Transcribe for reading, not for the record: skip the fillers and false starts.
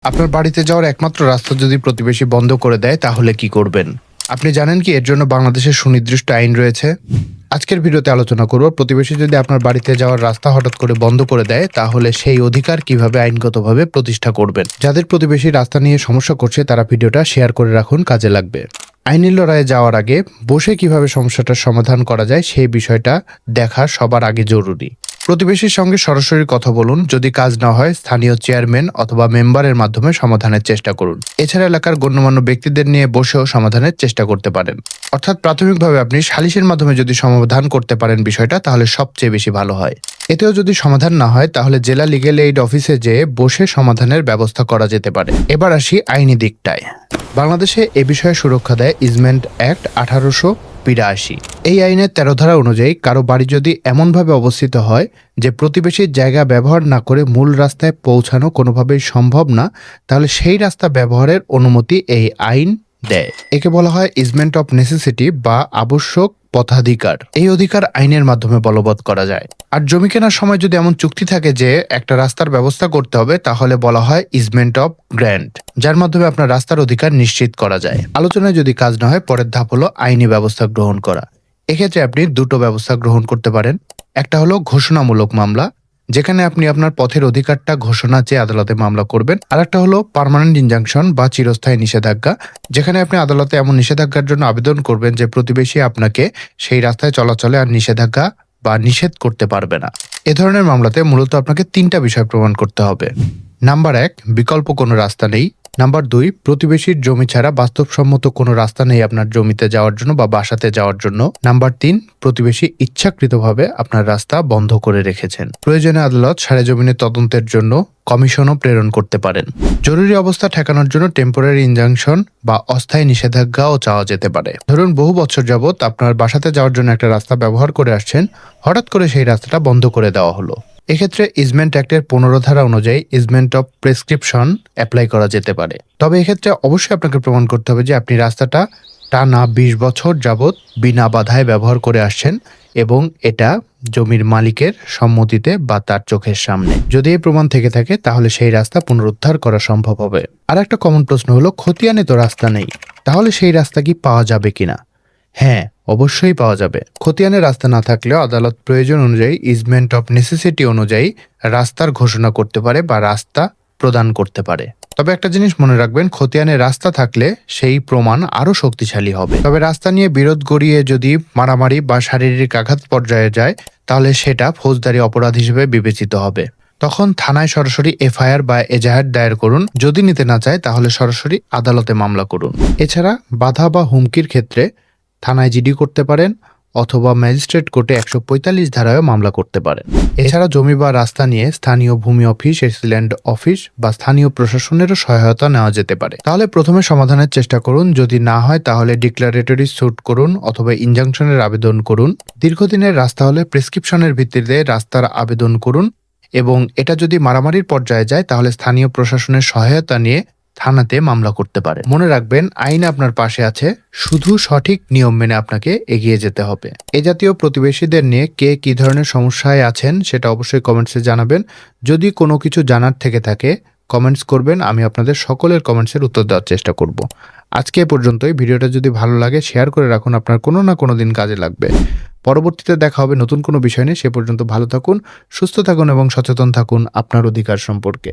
আপনার বাড়িতে যাওয়ার একমাত্র রাস্তা যদি প্রতিবেশী বন্ধ করে দেয় তাহলে কি করবেন? আপনি জানেন কি এর জন্য বাংলাদেশের সুনির্দিষ্ট আইন রয়েছে? আজকের ভিডিওতে আলোচনা করব প্রতিবেশী যদি আপনার বাড়িতে যাওয়ার রাস্তা হঠাৎ করে বন্ধ করে দেয় তাহলে সেই অধিকার কিভাবে আইনগতভাবে প্রতিষ্ঠা করবেন। যাদের প্রতিবেশী রাস্তা নিয়ে সমস্যা করছে তারা ভিডিওটা শেয়ার করে রাখুন, কাজে লাগবে। আইনি লড়াইয়ে যাওয়ার আগে বসে কিভাবে সমস্যাটার সমাধান করা যায় সেই বিষয়টা দেখা সবার আগে জরুরি। প্রতিবেশীর সঙ্গে সরাসরি কথা বলুন, যদি কাজ না হয় স্থানীয় চেয়ারম্যান অথবা মেম্বারের মাধ্যমে সমাধানের চেষ্টা করুন। এছাড়া এলাকার গণ্যমান্য ব্যক্তিদের নিয়ে বসেও সমাধানের চেষ্টা করতে পারেন। অর্থাৎ প্রাথমিকভাবে আপনি সালিশের মাধ্যমে যদি সমাধান করতে পারেন বিষয়টা, তাহলে সবচেয়ে বেশি ভালো হয়। এতেও যদি সমাধান না হয় তাহলে জেলা লিগ্যাল এইড অফিসে যেয়ে বসে সমাধানের ব্যবস্থা করা যেতে পারে। এবার আসি আইনি দিকটায়। বাংলাদেশে এ বিষয়ে সুরক্ষা দেয় ইজমেন্ট অ্যাক্ট 1882। এই আইনের 13 ধারা অনুযায়ী কারো বাড়ি যদি এমনভাবে অবস্থিত হয় যে প্রতিবেশীর জায়গা ব্যবহার না করে মূল রাস্তায় পৌঁছানো কোনোভাবেই সম্ভব না, তাহলে সেই রাস্তা ব্যবহারের অনুমতি এই আইন দেয়। একে বলা হয় ইজমেন্ট অফ নেসেসিটি বা আবশ্যক পথাধিকার। এই অধিকার আইনের মাধ্যমে বলবৎ করা যায়। আর জমি কেনার সময় যদি এমন চুক্তি থাকে যে একটা রাস্তার ব্যবস্থা করতে হবে, তাহলে বলা হয় ইজমেন্ট অফ গ্র্যান্ট, যার মাধ্যমে আপনার রাস্তার অধিকার নিশ্চিত করা যায়। আলোচনায় যদি কাজ না হয় পরের ধাপ হলো আইনি ব্যবস্থা গ্রহণ করা। এক্ষেত্রে আপনি দুটো ব্যবস্থা গ্রহণ করতে পারেন। একটা হলো ঘোষণামূলক মামলা, যেখানে আপনি আপনার পথের অধিকারটা ঘোষণা চেয়ে আদালতে মামলা করবেন। আর একটা হলো পার্মানেন্ট ইনজাংশন বা চিরস্থায়ী নিষেধাজ্ঞা, যেখানে আপনি আদালতে এমন নিষেধাজ্ঞার জন্য আবেদন করবেন যে প্রতিবেশী আপনাকে সেই রাস্তায় চলাচলে আর নিষেধাজ্ঞা বা নিষেধ করতে পারবে না। এ ধরনের মামলাতে মূলত আপনাকে 3টা বিষয় প্রমাণ করতে হবে। নাম্বার 1, বিকল্প কোনো রাস্তা নেই। নাম্বার 2, প্রতিবেশীর জমি ছাড়া বাস্তবসম্মত কোনো রাস্তা নেই আপনার জমিতে যাওয়ার জন্য বা বাসাতে যাওয়ার জন্য। নাম্বার 3, প্রতিবেশী ইচ্ছাকৃতভাবে আপনার রাস্তা বন্ধ করে রেখেছেন। প্রয়োজনে আদালত সরেজমিনে তদন্তের জন্য কমিশনও প্রেরণ করতে পারেন। জরুরি অবস্থা ঠেকানোর জন্য টেম্পোরারি ইনজাংশন বা অস্থায়ী নিষেধাজ্ঞাও চাওয়া যেতে পারে। ধরুন বহু বছর যাবত আপনার বাসাতে যাওয়ার জন্য একটা রাস্তা ব্যবহার করে আসছেন, হঠাৎ করে সেই রাস্তাটা বন্ধ করে দেওয়া হলো। এক্ষেত্রে ইজমেন্ট অ্যাক্টের 15 ধারা অনুযায়ী ইজমেন্ট অফ প্রেসক্রিপশন অ্যাপ্লাই করা যেতে পারে। তবে এক্ষেত্রে অবশ্যই আপনাকে প্রমাণ করতে হবে যে আপনি রাস্তাটা টানা 20 বছর যাবত বিনা বাধায় ব্যবহার করে আসছেন এবং এটা জমির মালিকের সম্মতিতে বা তার চোখের সামনে। যদি এই প্রমাণ থেকে থাকে তাহলে সেই রাস্তা পুনরুদ্ধার করা সম্ভব হবে। আর একটা কমন প্রশ্ন হলো, খতিয়ানে তো রাস্তা নেই, তাহলে সেই রাস্তা কি পাওয়া যাবে কিনা? হ্যাঁ, অবশ্যই পাওয়া যাবে। খতিয়ানে রাস্তা না থাকলেও আদালত প্রয়োজন অনুযায়ী ইজমেন্ট অফ নেসেসিটি অনুযায়ী রাস্তার ঘোষণা করতে পারে বা রাস্তা প্রদান করতে পারে। তবে একটা জিনিস মনে রাখবেন, খতিয়ানে রাস্তা থাকলে সেই প্রমাণ আরো শক্তিশালী হবে। তবে রাস্তা নিয়ে বিরোধ গড়িয়ে যদি মারামারি বা শারীরিক আঘাত পর্যায়ে যায় তাহলে সেটা ফৌজদারি অপরাধ হিসেবে বিবেচিত হবে। তখন থানায় সরাসরি এফআইআর বা এজাহার দায়ের করুন। যদি নিতে না চায় তাহলে সরাসরি আদালতে মামলা করুন। এছাড়া বাধা বা হুমকির ক্ষেত্রে থানায় জিডি করতে পারেন অথবা ম্যাজিস্ট্রেট কোর্টে 145 ধারায়ও মামলা করতে পারেন। এছাড়া জমি বা রাস্তা নিয়ে স্থানীয় ভূমি অফিস, এসিল্যান্ড অফিস বা স্থানীয় প্রশাসনেরও সহায়তা নেওয়া যেতে পারে। তাহলে প্রথমে সমাধানের চেষ্টা করুন, যদি না হয় তাহলে ডিক্লারেটরি স্যুট করুন অথবা ইনজাংশনের আবেদন করুন। দীর্ঘদিনের রাস্তা হলে প্রেসক্রিপশনের ভিত্তিতে রাস্তার আবেদন করুন এবং এটা যদি মারামারির পর্যায়ে যায় তাহলে স্থানীয় প্রশাসনের সহায়তা নিয়ে থানাতে মামলা করতে পারে। মনে রাখবেন, আইন আপনার পাশে আছে, শুধু সঠিক নিয়ম মেনে আপনাকে এগিয়ে যেতে হবে। এ জাতীয় প্রতিবেশীদের নিয়ে কে কি ধরনের সমস্যায় আছেন সেটা অবশ্যই কমেন্টসে জানাবেন। যদি কোনো কিছু জানার থেকে থাকে কমেন্টস করবেন, আমি আপনাদের সকলের কমেন্টসের উত্তর দেওয়ার চেষ্টা করব। আজকে এ পর্যন্তই। ভিডিওটা যদি ভালো লাগে শেয়ার করে রাখুন, আপনার কোনো না কোনো দিন কাজে লাগবে। পরবর্তীতে দেখা হবে নতুন কোনো বিষয় নিয়ে। সে পর্যন্ত ভালো থাকুন, সুস্থ থাকুন এবং সচেতন থাকুন আপনার অধিকার সম্পর্কে।